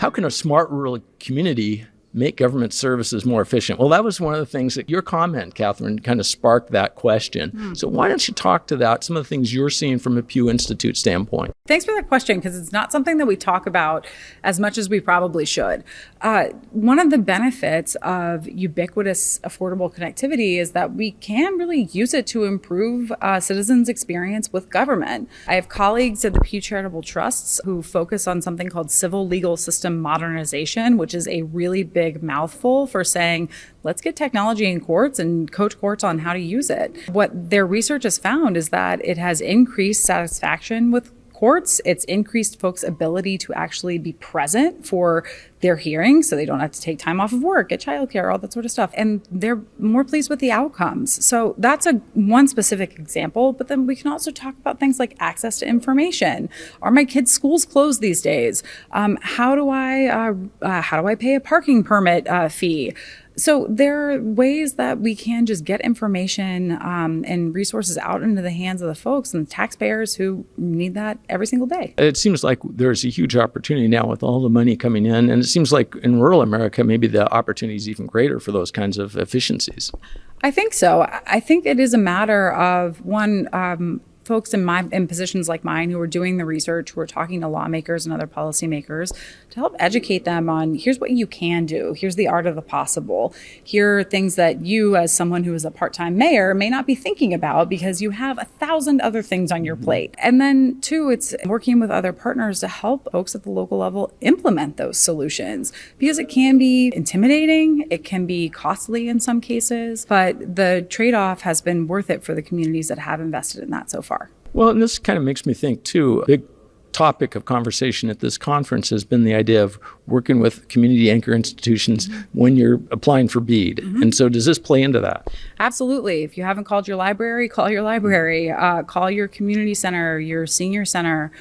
How can a smart rural community make government services more efficient? Well, that was one of the things that your comment, Catherine, kind of sparked that question. So why don't you talk to that, some of the things you're seeing from a Pew Institute standpoint? Thanks for that question, because it's not something that we talk about as much as we probably should. One of the benefits of ubiquitous affordable connectivity is that we can really use it to improve citizens' experience with government. I have colleagues at the Pew Charitable Trusts who focus on something called civil legal system modernization, which is a really big mouthful for saying, let's get technology in courts and coach courts on how to use it. What their research has found is that it has increased satisfaction with courts. It's increased folks' ability to actually be present for their hearings, so they don't have to take time off of work, get childcare, all that sort of stuff. And they're more pleased with the outcomes. So that's one specific example. But then we can also talk about things like access to information. Are my kids' schools closed these days? How do I pay a parking permit fee? So there are ways that we can just get information and resources out into the hands of the folks and the taxpayers who need that every single day. It seems like there's a huge opportunity now with all the money coming in. And it seems like in rural America, maybe the opportunity is even greater for those kinds of efficiencies. I think so. I think it is a matter of, folks in positions like mine who are doing the research, who are talking to lawmakers and other policymakers to help educate them on, here's what you can do. Here's the art of the possible. Here are things that you, as someone who is a part-time mayor, may not be thinking about because you have 1,000 other things on your plate. And then two, it's working with other partners to help folks at the local level implement those solutions, because it can be intimidating, it can be costly in some cases, but the trade-off has been worth it for the communities that have invested in that so far. Well, and this kind of makes me think, too, a big topic of conversation at this conference has been the idea of working with community anchor institutions when you're applying for BEAD. And so does this play into that? Absolutely. If you haven't called your library, call your library, call your community center, your senior center.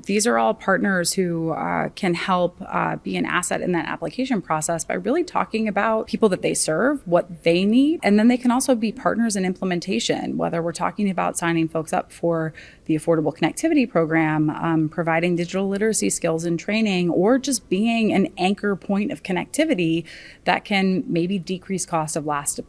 These are all partners who can help be an asset in that application process by really talking about people that they serve, what they need, and then they can also be partners in implementation, whether we're talking about signing folks up for the Affordable Connectivity Program, providing digital literacy skills and training, or just being an anchor point of connectivity that can maybe decrease cost of last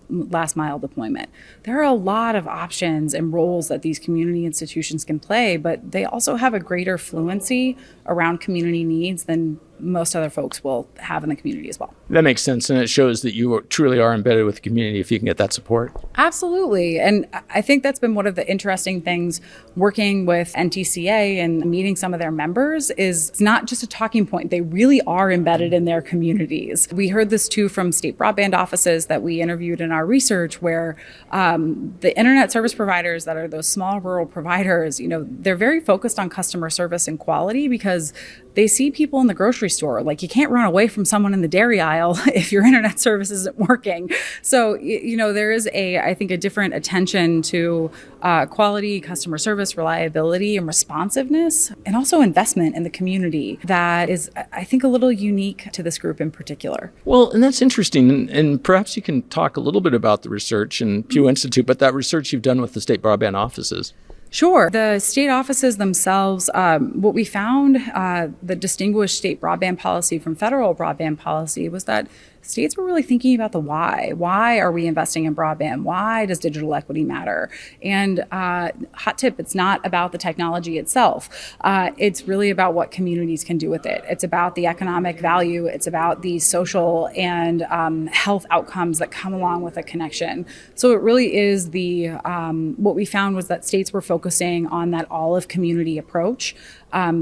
mile deployment. There are a lot of options and roles that these community institutions can play, but they also have a greater fluency around community needs than most other folks will have in the community as well. That makes sense, and it shows that you truly are embedded with the community if you can get that support. Absolutely, and I think that's been one of the interesting things working with NTCA and meeting some of their members is it's not just a talking point. They really are embedded in their communities. We heard this too from state broadband offices that we interviewed in our research, where the internet service providers that are those small rural providers, they're very focused on customer service and quality because they see people in the grocery store. Like, you can't run away from someone in the dairy aisle if your internet service isn't working. So, there is I think a different attention to quality, customer service, reliability, and responsiveness, and also investment in the community that is, I think, a little unique to this group in particular. Well, and that's interesting. And perhaps you can talk a little bit about the research in Pew Institute, but that research you've done with the state broadband offices. Sure. The state offices themselves, what we found that distinguished state broadband policy from federal broadband policy was that states were really thinking about the why. Why are we investing in broadband? Why does digital equity matter? And hot tip, it's not about the technology itself. It's really about what communities can do with it. It's about the economic value. It's about the social and health outcomes that come along with a connection. So it really is what we found was that states were focusing on that all of community approach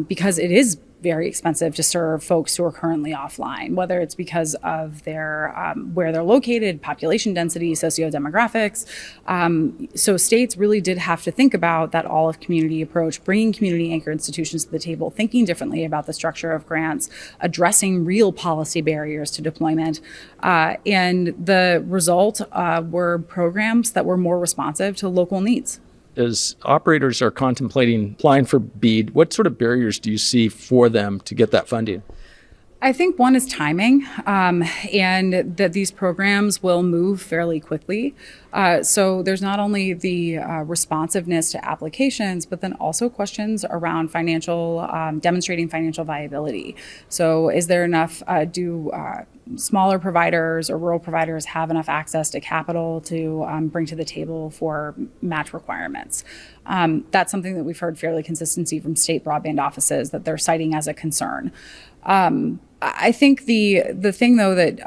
because it is very expensive to serve folks who are currently offline, whether it's because of their where they're located, population density, sociodemographics. So states really did have to think about that all of community approach, bringing community anchor institutions to the table, thinking differently about the structure of grants, addressing real policy barriers to deployment. And the result were programs that were more responsive to local needs. As operators are contemplating applying for BEAD, what sort of barriers do you see for them to get that funding? I think one is timing, and that these programs will move fairly quickly. So there's not only the responsiveness to applications, but then also questions around demonstrating financial viability. So is there enough, do smaller providers or rural providers have enough access to capital to bring to the table for match requirements? That's something that we've heard fairly consistently from state broadband offices that they're citing as a concern. I think the thing, though, that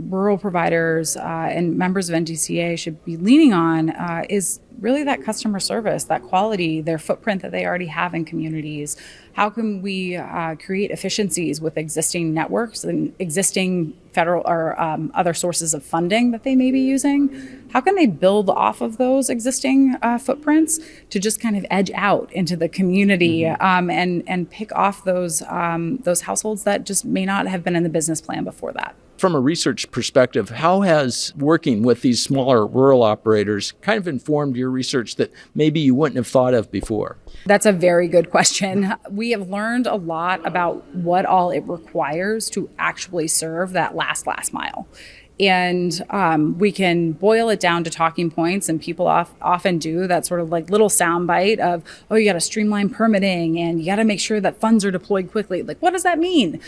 rural providers and members of NDCA should be leaning on is really that customer service, that quality, their footprint that they already have in communities. How can we create efficiencies with existing networks and existing federal or other sources of funding that they may be using? How can they build off of those existing footprints to just kind of edge out into the community and pick off those households that just may not have been in the business plan before that? From a research perspective, how has working with these smaller rural operators kind of informed your research that maybe you wouldn't have thought of before? That's a very good question. We have learned a lot about what all it requires to actually serve that last mile. And we can boil it down to talking points, and people often do that sort of like little soundbite of, oh, you got to streamline permitting and you got to make sure that funds are deployed quickly. Like, what does that mean?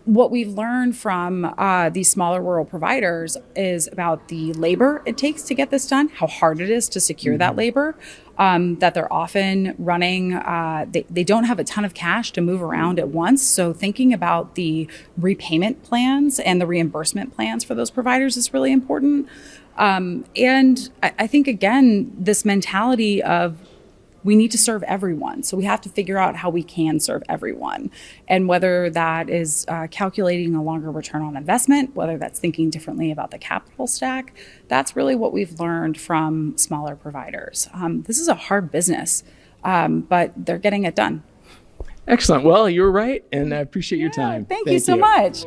What we've learned from these smaller rural providers is about the labor it takes to get this done, how hard it is to secure that labor, that they're often running, they don't have a ton of cash to move around at once. So thinking about the repayment plans and the reimbursement plans for those providers is really important. And I think, again, this mentality of we need to serve everyone. So we have to figure out how we can serve everyone. And whether that is calculating a longer return on investment, whether that's thinking differently about the capital stack, that's really what we've learned from smaller providers. This is a hard business, but they're getting it done. Excellent. Well, you're right, and I appreciate your time. Thank you so much.